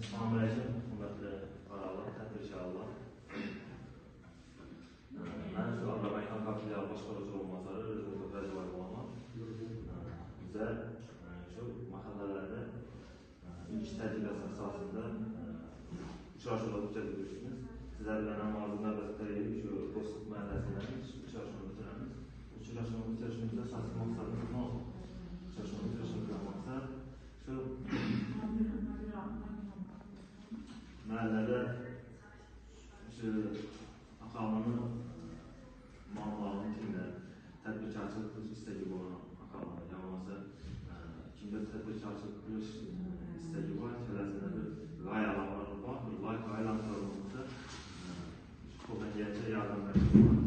Salam aleyküm, hörmətli aralar, inşallah. Mən şu Azərbaycan Kapitali Başqarıcı olmazları Rızın Köprəcəvar olmaq. Bizə şu mahallələrdə ilk təcrübəsi əsasında uçaşıqla uçabilirsiniz. Sizlər mənə mazımlar vəzifəyi şu dostluq məhəlləsindən uçaşıqla uçuramiz. Uçaşıqla uçuruşumuzda əsas məqsədimiz nə oldu? Uçaşıqla uçuruşumuzda məqsəd şu məhəllədə ahalının mallarını kimdə tədbirkarçılıq qilish istəyi olan ahalını, yalnızca kimdə tədbirkarçılıq qilish istəyi var, tələsində bir qayalarları var, bir qayalarımızda qoğdan gələcək yardım mərkəzi var.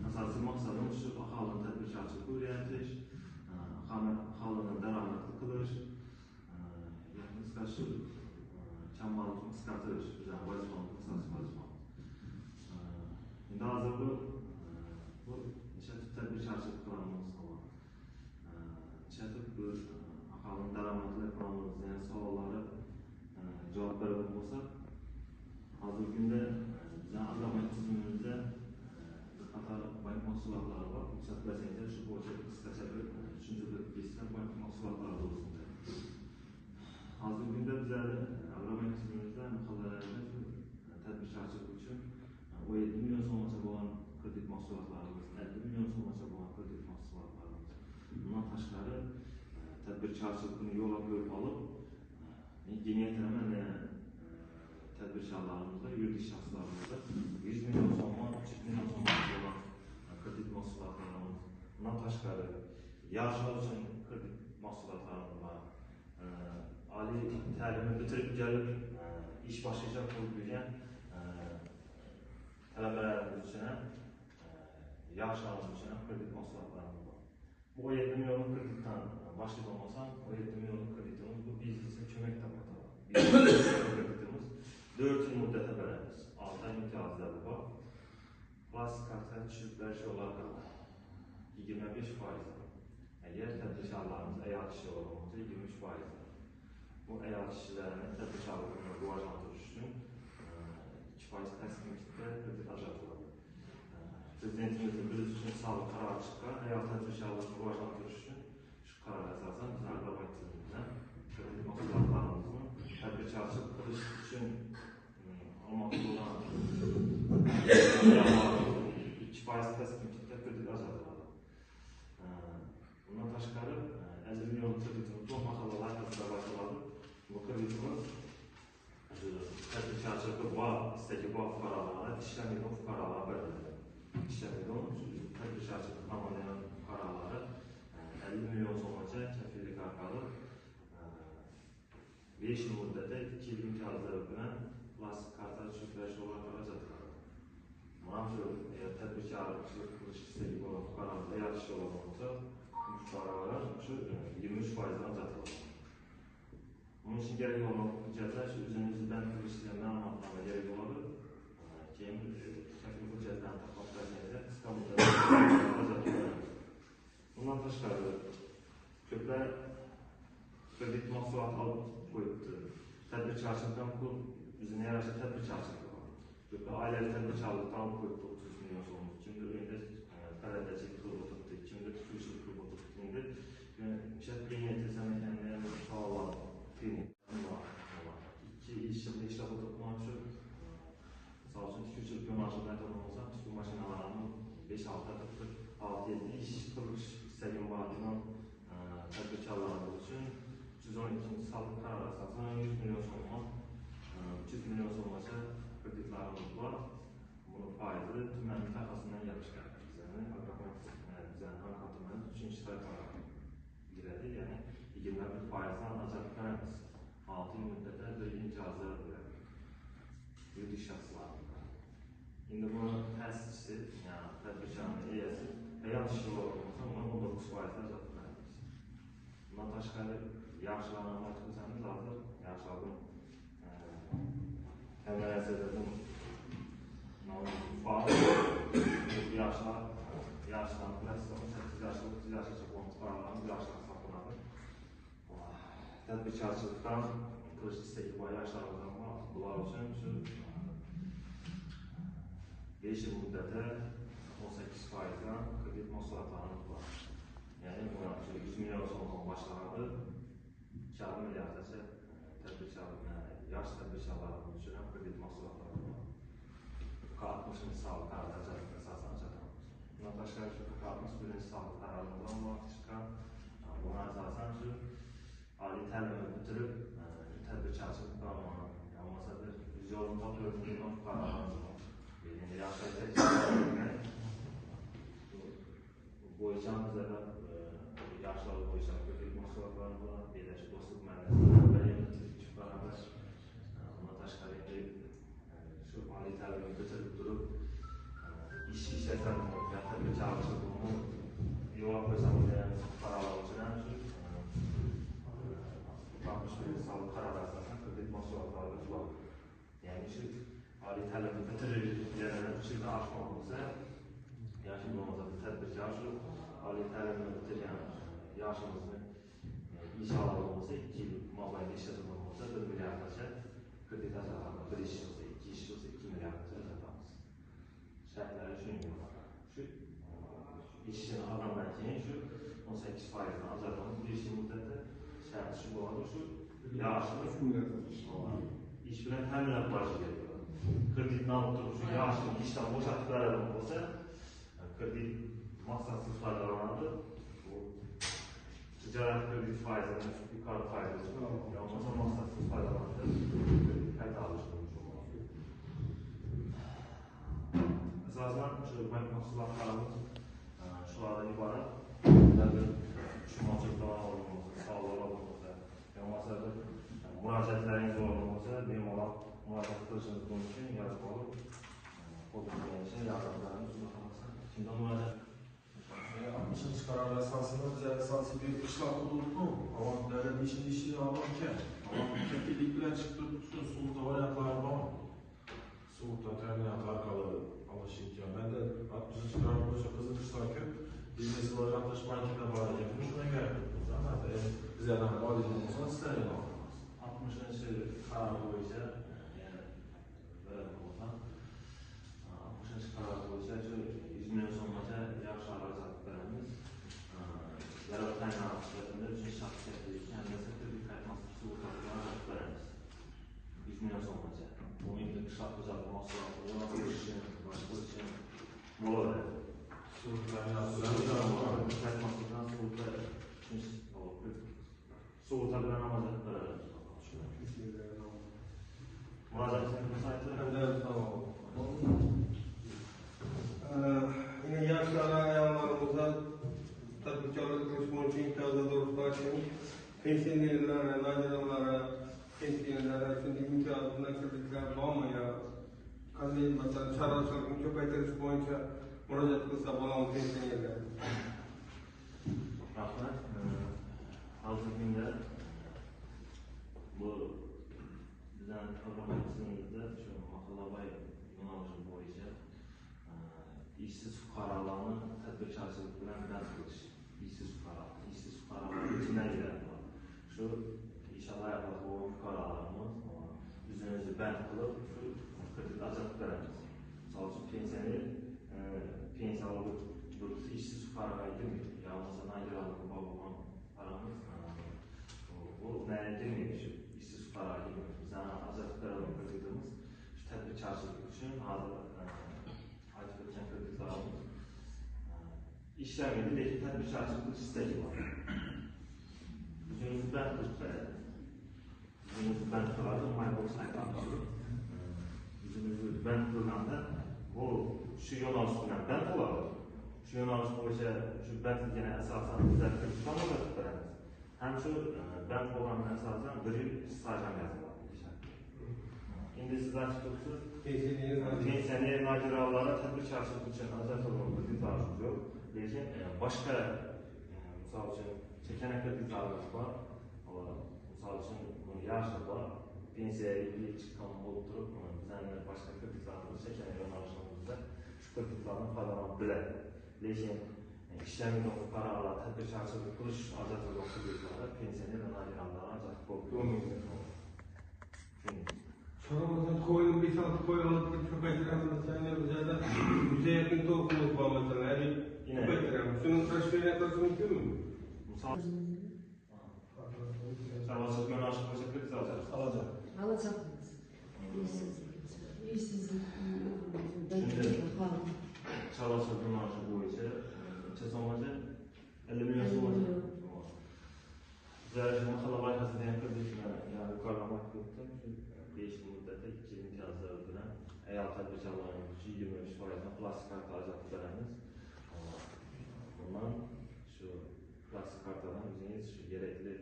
Əsası məqsədimiz şu ahalının tədbirkarçılıq öyrətiş, ahalının dəramətli qilish, Çamballıqın qısqatırış, bizə vazifamız, əsas vazifamız. İndi hazırda bu tədbirkarçılıq planımız olan, bir ahalının dəramətli planımız, yəni sualları cavab verib olsaq, hazır gündə bizə Azərbaycan tüzümümüzdə bir qatar bank məhsullatları var. Yüksək vəziyyətdə şu boyca qısqaça bir üçüncü bir istəyən bank məhsullatları olsun. Hazır gündə bizə Azərbaycan tüzümümüzdə mahallələrdə tədbirkarçılıq üçün 17 milyon so'mgacha bo'lgan kredit mahsulotlarimiz, 50 milyon so'mgacha bo'lgan kredit mahsulotlarimiz. Bundan tashqari tadbirkorchilikni yo'lga qo'yib olib, kengaytiraman tadbirkorlarimizda, yuridik shaxslarimizda 100 milyon so'mga, 300 milyon so'mgacha bo'lgan kredit mahsulotlarimiz. Bundan tashqari yoshlar uchun kredit mahsulotlarimiz bor. Oliy ta'limni bitirib kelib ish boshlayacak bo'lib yurgan talabalarimiz uchun yoshlarimiz uchun kredit mahsulotlarimiz bor. Bu 17 milyonlik kreditdan boshlayib olmasam, 17 milyonlik kreditimiz bu biznesga ko'mak topadi. Kreditimiz 4 yil muddatga beramiz. 6 oy imtiyozlari bor. Plastik karta tushib berish yo'llari bor. 25%. Agar tadbirkorlarimiz ayol kishi bo'lsa 23%. Bu ayol kishilarni tadbirkorlikni rivojlantirish uchun 2% tasdiqlikda kredit ajratiladi. Prezidentimizning biz uchun sog'liq qarori chiqqan, ayol tadbirkorlikni rivojlantirish uchun shu qaror asosan biz Azərbaycan tizimidan kredit mahsulotlarimizni tadbirkorchilik qilish uchun olmoqchi bo'lgan 2% tasdiqlikda kredit ajratiladi. Bundan tashqari 50 milyon kreditimiz bu mahallalar ajratiladi. Bu kreditimiz tadbirkorchilikda bor istagi bor fuqarolarga ishlamaydigan fuqarolar beriladi. Ishlamaydigan tadbirkorchilik qilmagan fuqarolarga 50 milyon so'mgacha kafillik orqali 5 yil muddatda 2 yil imtiyozlari bilan plastik karta tushib berish yo'llari ajratiladi. Mana shu tadbirkorchilik qilish istagi bo'lgan fuqarolar yaxshi yo'l bo'lsa, fuqarolar shu 23% ajratiladi. Bunun için gerek olan hüccətlər üzünüzdən turistlərin məlumatlarına gerek olabilir. Keyin təklif hüccətlərini tapmaq vəziyyətdə qısqa müddətdə ajratiladi. Bundan tashqari ko'plar kredit mahsulot olib qo'yibdi. Tadbirkorchilikdan pul o'zini yarasha tadbirkorchilik bor. Ko'plar oilaviy tadbirkorlikdan olib qo'yibdi 30 milyon so'm. Kimdir endi qaratachilik qilib o'tiribdi, kimdir tikuvchilik qilib o'tiribdi. Endi kengaytirsam ekan degan savollar İki iş yılda işlep oturtmak için misal için tikuvchilik yo'nalishida aytadigan bo'lsam, tikuv mashinalarini 5-6 tıktır, 6-7 ish qilish istagim borligidan tadbirkorlarimiz uchun 312 qaror asosan 100 milyon so'mga 300 milyon so'mgacha kreditlarimiz bor. Buni foizi tuman mintaqasidan yapishgan. Bizning Anqar 3-chi saytga giradi, ya'ni 21%dan ajratib beramiz. 6 yil muddatda bir imtiyozlar bo'ladi. Yuridik shaxslarga. Endi buni ta'sischisi, ya'ni tadbirkorning egasi ayol kishi bo'lsa, uni 19% ajratib beramiz. Bundan tashqari yaxshilarni aytib o'tamiz, hozir yaxshilarning kamerasida yaşlarını plastikten 8 yaşlı, 9 yaşlı çok olmuş paralarımız yaşlar saklanады. Tədbirkarçılıqdan qilish istagi bor yoshlarimiz ham bor. Bular uchun shu 5 yil muddati 18%dan kredit mahsulotlarini bor. Ya'ni bu 100 million so'mdan boshlanadi. 2,5 milliardgacha yosh tadbirkorlar uchun ham kredit mahsulotlari bor. 60 misol qarorlar asosan ajratamiz. Bundan tashqari shu 61 sonli qarorlar bilan muvofiq chiqqan. Buna asosan shu oliy ta'limni bitirib tadbirkorchilik qilmoqman. Bo'lmasa 100 million fuqarolarimiz bor. Endi yaxshi bo'yicha bizlarda yoshlar bo'yicha kredit mahsulotlari bor. Bedash do'stlik markazi fuqarolar. Bundan tashqari shu oliy ta'limni bitirib turib ish ishlasam tadbirkorchilik yo'l qo'ysam degan fuqarolar uchun ham shu 61 sonli qaror asosan kredit mahsulotlari bor. Ya'ni shu oliy ta'limni bitirganlar uchun oshkor bo'lsa, yoki bo'lmasa tadbirkor shu oliy ta'limni bitirgan yoshimizni ish oladi bo'lsa, 2 yil mobaynida ishlatadigan bo'lsa, 1 milliardgacha kredit ajratamiz. 1 ish bo'lsa, 2 ish bo'lsa, 2 milliardgacha ajratamiz. Shartlari shunga shu ishni olgandan keyin shu 18%dan ajratamiz. 5 yil muddatda sharti shu bo'ladi, shu yoshimiz ish bilan ta'minlab borishi kerak. Kreditni olib turib shu yoshni ishdan bo'shatib beradigan bo'lsa, kredit maqsadsiz foydalanadi. Bu tijorat kredit foizini yuqori foiz bo'lmasa maqsadsiz foydalanadi. Qayta olish mumkin bo'ladi. Asosan shu bank mahsulotlarimiz shulardan iborat. Ularga tushunmovchiliklar bo'lmasa, savollar bo'lmasa, bo'lmasa murojaatlaringiz bo'lsa, bemalol murojaat qilishingiz mumkin. Yozib olib, qo'llanishni yordamlarini sunaamiz. Kimdan murojaat? 60-qaror asosida biz asosiy bir qishloq hududni avvalda 5-ish olgan. Kattalik bilan chiqib turibdi, sug'urta variantlari bor. Sug'urta ta'minoti orqali olish imkoniyati. 60-qaror bo'yicha qiziq ishtirok biznes rivojlantirish bankida bor ekan. Shunga bizlardan olgan bo'lsa, sizlarga 60-qaror bo'yicha qaror bo'yicha shu 100 million so'mgacha yoshlarga ajratib beramiz. Yaratgan narsalarni uchun shaxsiyatlik hamda kredit qaytmaslik sug'urtasiga ajratib beramiz. 100 million so'mgacha. Bu endi qishloq xo'jaligi mahsulotlarini olishni, boshqa uchun bo'ladi. Sug'urtalarni qaytmaslikdan sug'urta bilan ajratib beramiz. Murojaatingizni aytib yoshlar ayollarimizni tadbirkorlik qilish bo'yicha imtiyozli do'stlarning pensionerlar, nogironlar, pensionerlar uchun imtiyoz bilan kreditlar bormi yo qanday masalan chorvachilikni ko'paytirish bo'yicha murojaat qilsa bo'ladi pensionerlar? Rahmat. Hozirgi kunda bu bizning programmamizda shu mahallaviy yo'nalish bo'yicha ishsiz fuqarolarni tadbirkorchilik bilan band qilish. Ishsiz fuqarolar jinoyatlar bor. Shu inshaalloh bo'lgan fuqarolarimiz o'zini band qilib, shu kredit ajratib beramiz. Misol uchun pensiya olib turibsiz, ishsiz fuqaroga girmaydi. Yolg'iz nogironlik bo'lgan fuqaromiz bu girmaydi. Shu ishsiz fuqaroga girmaydi. Bizdan ajratib beradigan kreditimiz shu tadbirkorchilik uchun hozir aytib o'tgan kreditlarimiz ishlamaydi, lekin tadbirkorchilik qilish istagi bor. O'zingizni band qilib beradi. O'zingizni band qiladi, MyBox aytamiz. O'zingizni band qilganda bu shu yo'nalish bilan band bo'ladi. Shu yo'nalish bo'yicha shu bandligini asosan bizlar kreditlarni ajratib beramiz. Ham shu band bo'lgandan asosan 1 yil staj ham yoziladi. Endi siz aytib turibsiz, pensioner nogironlar tadbirkorchilik uchun ajratilgan kreditlar yo'q. Lekin boshqa misol uchun chekana kreditlarimiz bor. Misol uchun yoshlar bor, pensiyaga chiqqan bo'lib turib, bizning boshqa kreditlarimiz chekana yo'nalishimizda shu kreditlarni foydalanib biladi. Lekin ishlamaydigan fuqarolar tadbirkorchilik qilish ajratilgan kreditlar pensioner va nogironlar ajratib bo'lmaydi. Sonra koyun bir saat koyun alıp bir köpeklerimiz yani üzerinde yüze yakın tohukumuz var mesela. Yani köpeklerimiz. Şunun taşlarına yaklaşık mümkün mü? Misal, çarvaçılık yönelik başlıkları bize alacağız. Alacak. Alacaksınız. İşsizlik. Çarvaçılık yönelik boyunca çesomacı 50 milyon soğacı. Zerrejinin kalabalık hazırlayan yaklaşık yani yukarıdan bakıyordum. 5 müddete 2 imtiyazları bilen eğer tadbirçaların 23%'dan plastik kart alacaktı vereniz. Bundan şu plastik kartlardan biziniz şu gerekli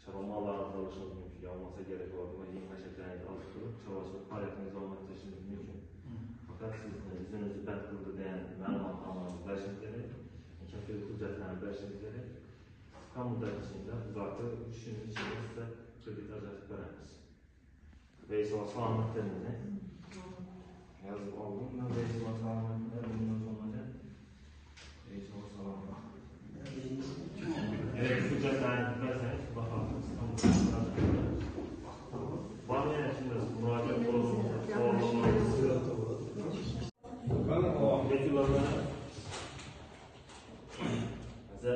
çabalmalarla alışmanız mümkün. Olmasa gerek olur ama yeni kaşıklarınızı alıp durup çabalçılık faaliyetinizi olmak taşınız mümkün. Fakat siz yüzünüzü bet kıldı diyen məlumat almanız versinileri, kefil hüccətlərin versinileri tam müddət içində uzaqda 3 gün içində sizə kredit azaltıb verəmiz. Veysel selametlerini yazıp aldım. Ben Veysel selametlerini bundan sonra Veysel selametlerini evet, hüccətlərini verseniz bakalım. Var mı yani şimdi müracaat olumlu bize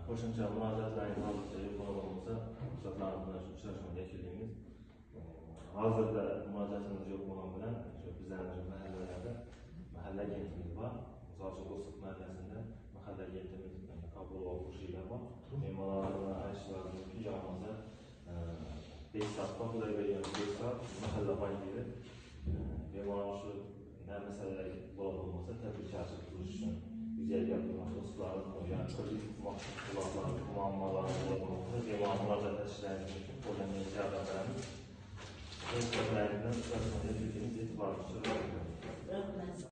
koşunca müracaatlarını alıp yapılamamıza ruhsatlarımızdan şu çalışma geçirdiğimiz hazırda müracaatınız yok olan bilen bizlerin mahallelerde mahalle gençimiz var. Mesela çok Osuk mahallesinde mahalle gençimiz kabul olmuş şeyler var. Mimarlarına, aşçılarına, pijamamıza 5 saat kapıları veriyoruz, 5 saat mahalle bankiyle mimarlar şu ne meseleler bulunmasa tabii çarşı kuruluş için güzel yapılmış dostların koyan kriz mahsuslarının muammalarını bulunmasa mimarlar müracaat işlerinin için problemleri içeriden vermiş. Ve problemlerinden çalışmaya bildiğiniz itibarlı